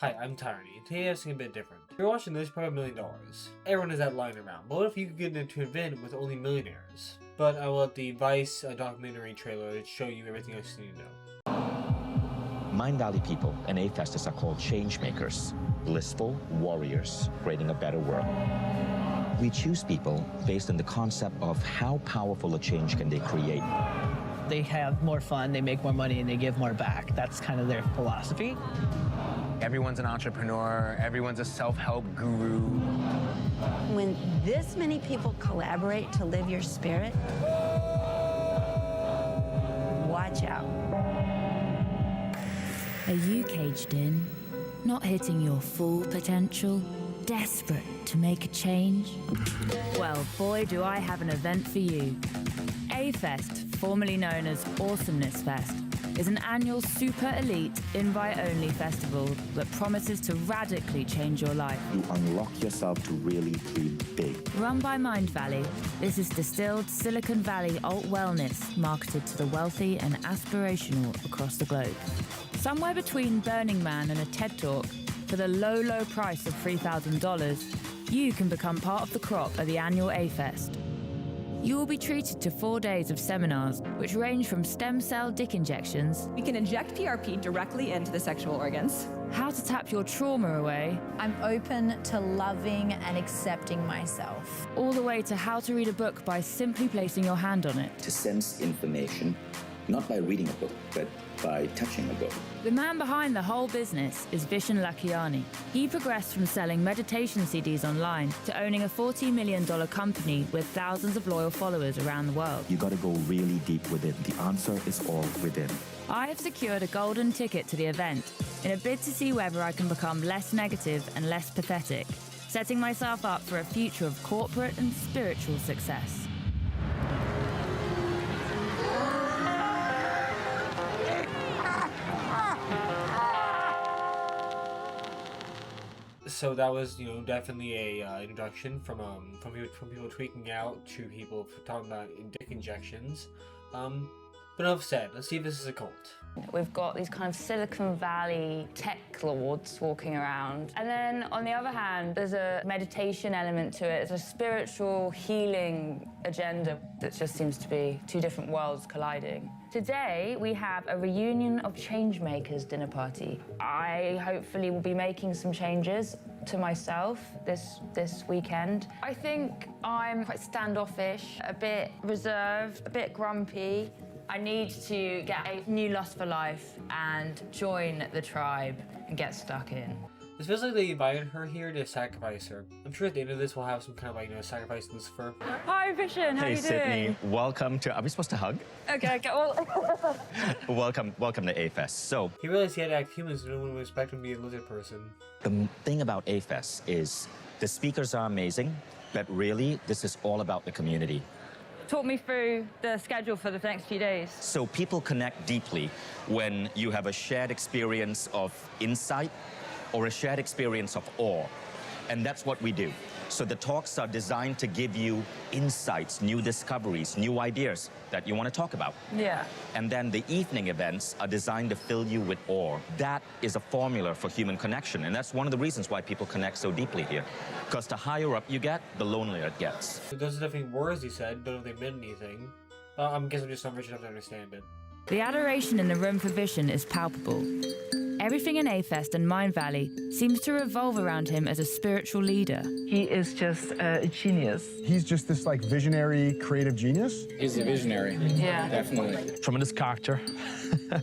Hi, I'm Tyree, and today I have something a bit different. If you're watching this, probably $1 million. Everyone has that lying around, but what if you could get into an event with only millionaires? But I will let the Vice documentary trailer show you everything else you need to know. Mind Valley people and A-Festers are called change makers, blissful warriors creating a better world. We choose people based on the concept of how powerful a change can they create. They have more fun, they make more money, and they give more back. That's kind of their philosophy. Everyone's an entrepreneur, everyone's a self-help guru. When this many people collaborate to live your spirit, watch out. Are you caged in, not hitting your full potential, desperate to make a change? Well, boy, do I have an event for you. A-Fest, formerly known as Awesomeness Fest, is an annual super elite, invite-only festival that promises to radically change your life. You unlock yourself to really dream big. Run by Mind Valley, this is distilled Silicon Valley alt wellness marketed to the wealthy and aspirational across the globe. Somewhere between Burning Man and a TED Talk, for the low, low price of $3,000, you can become part of the crop at the annual A-Fest. You will be treated to 4 days of seminars, which range from stem cell dick injections. We can inject PRP directly into the sexual organs. How to tap your trauma away. I'm open to loving and accepting myself. All the way to how to read a book by simply placing your hand on it. To sense information, not by reading a book, but by touching a book. The man behind the whole business is Vishen Lakhiani. He progressed from selling meditation CDs online to owning a $40 million company with thousands of loyal followers around the world. You gotta go really deep within. The answer is all within. I have secured a golden ticket to the event in a bid to see whether I can become less negative and less pathetic, setting myself up for a future of corporate and spiritual success. So that was, definitely a introduction from people tweaking out to people talking about dick injections. But enough said. Let's see if this is a cult. We've got these kind of Silicon Valley tech lords walking around. And then on the other hand, there's a meditation element to it. It's a spiritual healing agenda that just seems to be two different worlds colliding. Today, we have a reunion of change makers dinner party. I hopefully will be making some changes to myself this weekend. I think I'm quite standoffish, a bit reserved, a bit grumpy. I need to get a new lust for life and join the tribe and get stuck in. It feels like they invited her here to sacrifice her. I'm sure at the end of this we'll have some kind of sacrifice Lucifer. Hi, Vishen, how Hey, you Sydney, doing? welcome to, are we supposed to hug? Okay, well... Welcome to A-Fest. So, He realized he had to act human, so no one would expect him to be a lizard person. the thing about A-Fest is the speakers are amazing, but really, this is all about the community. Talk me through the schedule for the next few days. So people connect deeply when you have a shared experience of insight or a shared experience of awe. And that's what we do. So the talks are designed to give you insights, new discoveries, new ideas that you want to talk about. Yeah. And then the evening events are designed to fill you with awe. That is a formula for human connection. And that's one of the reasons why people connect so deeply here. Because the higher up you get, the lonelier it gets. So those are definitely words he said, but if they meant anything, I'm guessing I'm just not rich enough to understand it. The adoration in the room for Vishen is palpable. Everything in A-Fest and Mind Valley seems to revolve around him as a spiritual leader. He is just a genius. He's just this visionary, creative genius. He's a visionary. Yeah. Definitely. Tremendous character.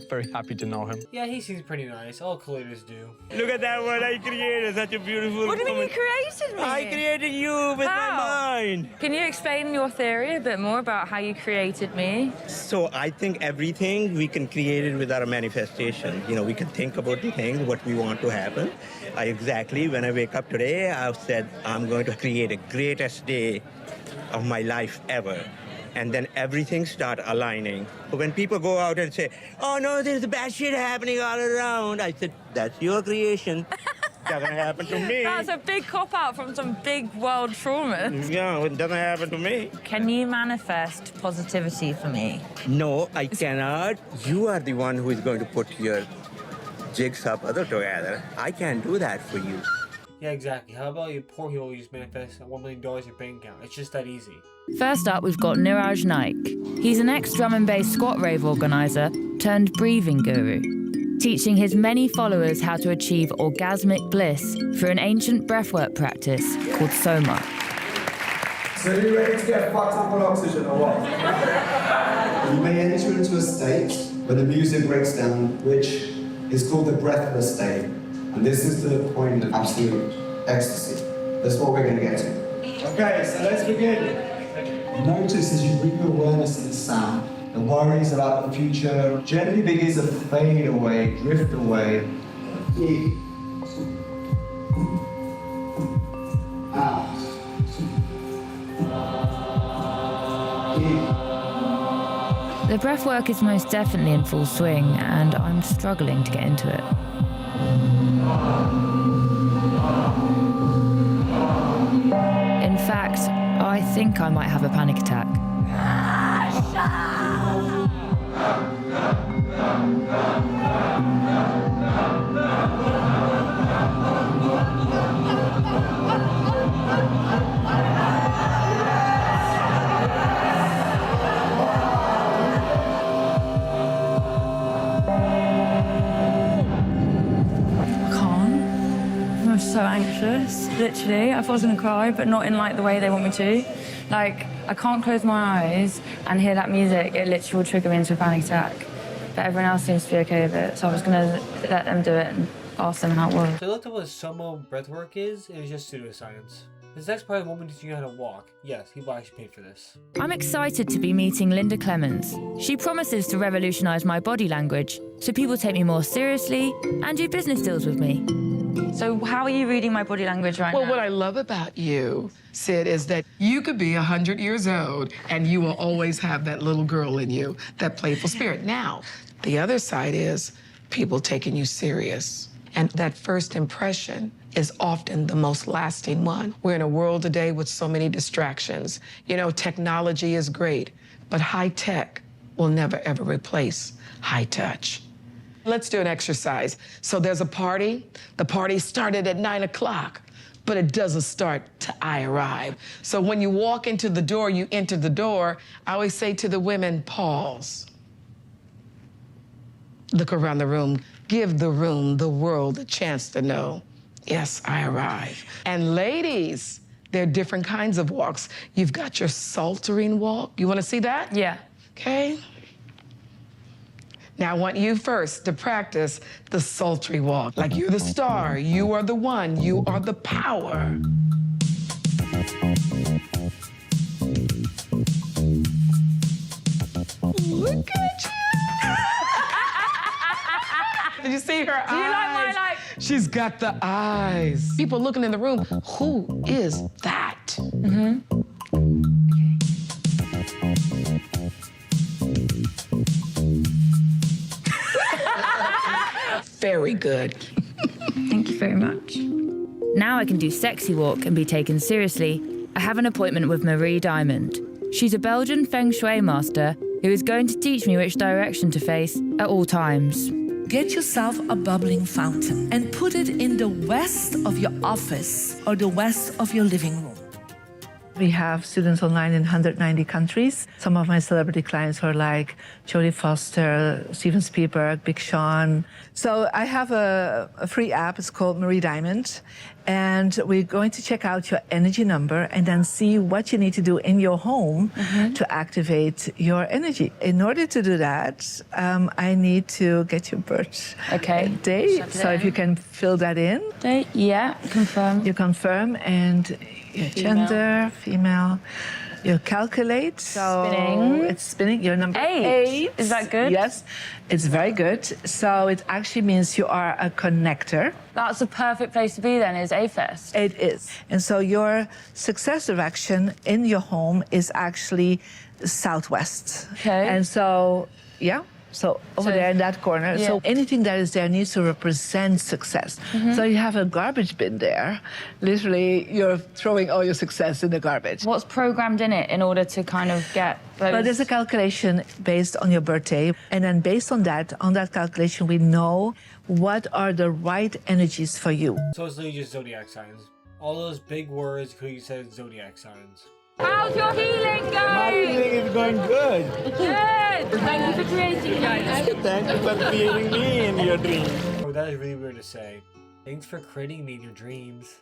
Very happy to know him. Yeah, he seems pretty nice. All collators do. Look at that one I created, such a beautiful What do you mean you woman. created me? I created you with How? my mind. Can you explain your theory a bit more about how you created me? So I think everything we can create it with our manifestation. We can think about the things, what we want to happen. When I wake up today, I've said, I'm going to create a greatest day of my life ever. And then everything start aligning. But when people go out and say, oh no, there's bad shit happening all around, I said, that's your creation. Doesn't happen to me. That's a big cop-out from some big world trauma. Yeah, it doesn't happen to me. Can you manifest positivity for me? No, I cannot. You are the one who is going to put your jigs up other together. I can't do that for you. Yeah, exactly. How about you poor people just manifest $1 million in your bank account? It's just that easy. First up, we've got Niraj Naik. He's an ex-drum and bass squat rave organizer turned breathing guru, teaching his many followers how to achieve orgasmic bliss through an ancient breathwork practice called Soma. So are you ready to get fucked up on oxygen or what? You may enter into a state where the music breaks down, which is called the breathless state. And this is to the point of absolute ecstasy. That's what we're going to get to. Okay, so let's begin. Notice as you bring your awareness to the sound, the worries about the future gently begins to fade away, drift away. In. Out. The breathwork is most definitely in full swing, and I'm struggling to get into it. In fact, I think I might have a panic attack. I'm so anxious, literally. I thought I was gonna cry, but not in like the way they want me to. Like, I can't close my eyes and hear that music. It literally will trigger me into a panic attack. But everyone else seems to be okay with it, so I was gonna let them do it and ask them how it was. So I looked up what Soma breathwork is, and it's just pseudoscience. This next part won't be teaching you how to walk. Yes, people actually paid for this. I'm excited to be meeting Linda Clemens. She promises to revolutionize my body language, so people take me more seriously and do business deals with me. So how are you reading my body language right now? Well, what I love about you, Sid, is that you could be 100 years old and you will always have that little girl in you, that playful spirit. Now, the other side is people taking you serious. And that first impression is often the most lasting one. We're in a world today with so many distractions. You know, technology is great, but high tech will never, ever replace high touch. Let's do an exercise. So there's a party. The party started at 9 o'clock, but it doesn't start till I arrive. So when you walk into the door, you enter the door, I always say to the women, pause. Look around the room. Give the room, the world, a chance to know, yes, I arrive. And ladies, there are different kinds of walks. You've got your saltering walk. You want to see that? Yeah. Okay. Now, I want you first to practice the sultry walk. Like you're the star, you are the one, you are the power. Look at you! Did you see her eyes? Do you like my, like... She's got the eyes. People looking in the room, who is that? Mm-hmm. Very good. Thank you very much. Now I can do sexy walk and be taken seriously. I have an appointment with Marie Diamond. She's a Belgian Feng Shui master who is going to teach me which direction to face at all times. Get yourself a bubbling fountain and put it in the west of your office or the west of your living room. We have students online in 190 countries. Some of my celebrity clients are like Jodie Foster, Steven Spielberg, Big Sean. So I have a free app, it's called Marie Diamond. And we're going to check out your energy number and then see what you need to do in your home to activate your energy. In order to do that, I need to get your birth day. So if you can fill that in. Date, yeah, confirm. You confirm and your gender, female. You calculate. So spinning. It's spinning. You're number 8. Is that good? Yes, it's very good. So it actually means you are a connector. That's a perfect place to be then, is A-Fest. It is. And so your success direction in your home is actually southwest. Okay. And so, yeah, So over there in that corner. Yeah. So anything that is there needs to represent success. So you have a garbage bin there. Literally, you're throwing all your success in the garbage. What's programmed in it in order to kind of get those? But there's a calculation based on your birthday. And then based on that calculation, we know what are the right energies for you. So it's literally just zodiac signs. All those big words could you said zodiac signs. How's your healing going? My healing is going good. Good. Thank you for creating guys. Thank you for creating me in your dreams. Oh, that is really weird to say. Thanks for creating me in your dreams.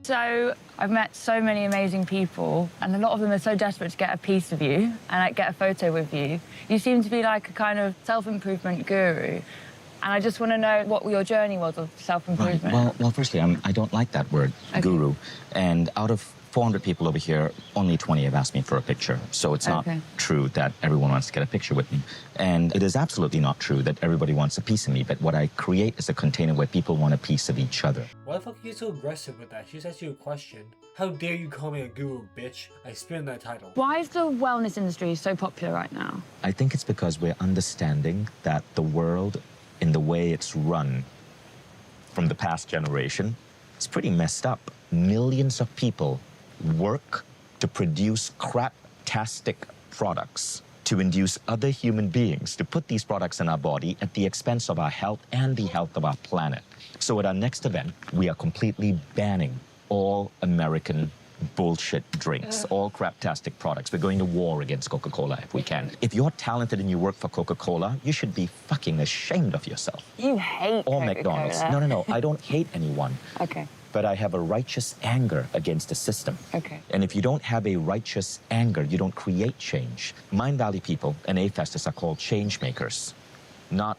So I've met so many amazing people, and a lot of them are so desperate to get a piece of you and like get a photo with you. You seem to be like a kind of self-improvement guru. And I just want to know what your journey was of self-improvement. Right. Well, firstly, I don't like that word, guru. And out of 400 people over here, only 20 have asked me for a picture. So it's not true that everyone wants to get a picture with me. And it is absolutely not true that everybody wants a piece of me. But what I create is a container where people want a piece of each other. Why the fuck are you so aggressive with that? She just asked you a question. How dare you call me a guru, bitch? I spin that title. Why is the wellness industry so popular right now? I think it's because we're understanding that the world, in the way it's run from the past generation, it's pretty messed up. Millions of people work to produce crap-tastic products to induce other human beings to put these products in our body at the expense of our health and the health of our planet. So at our next event, we are completely banning all American bullshit drinks, all craptastic products. We're going to war against Coca-Cola if we can. If you're talented and you work for Coca-Cola, you should be fucking ashamed of yourself. You hate Or Coca-Cola. McDonald's. No, I don't hate anyone. Okay. But I have a righteous anger against the system. Okay. And if you don't have a righteous anger, you don't create change. Mind Valley people and A-Festers are called change makers, not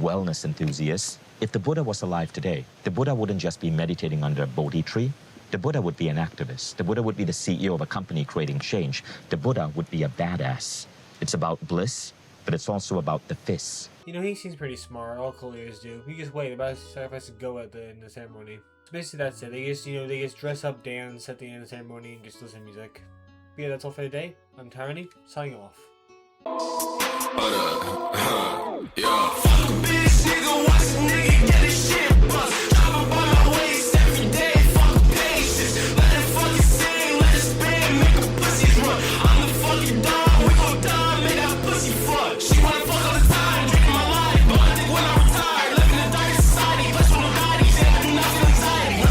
wellness enthusiasts. If the Buddha was alive today, the Buddha wouldn't just be meditating under a Bodhi tree. The Buddha would be an activist. The Buddha would be the CEO of a company creating change. The Buddha would be a badass. It's about bliss, but it's also about the fists. You know, he seems pretty smart. All couriers do. You just wait. About to sacrifice to go at the end of the ceremony. So basically that's it. They just, they just dress up, dance at the end of the ceremony, and just listen to music. But yeah, that's all for today. I'm Tyranny, signing off. Yeah.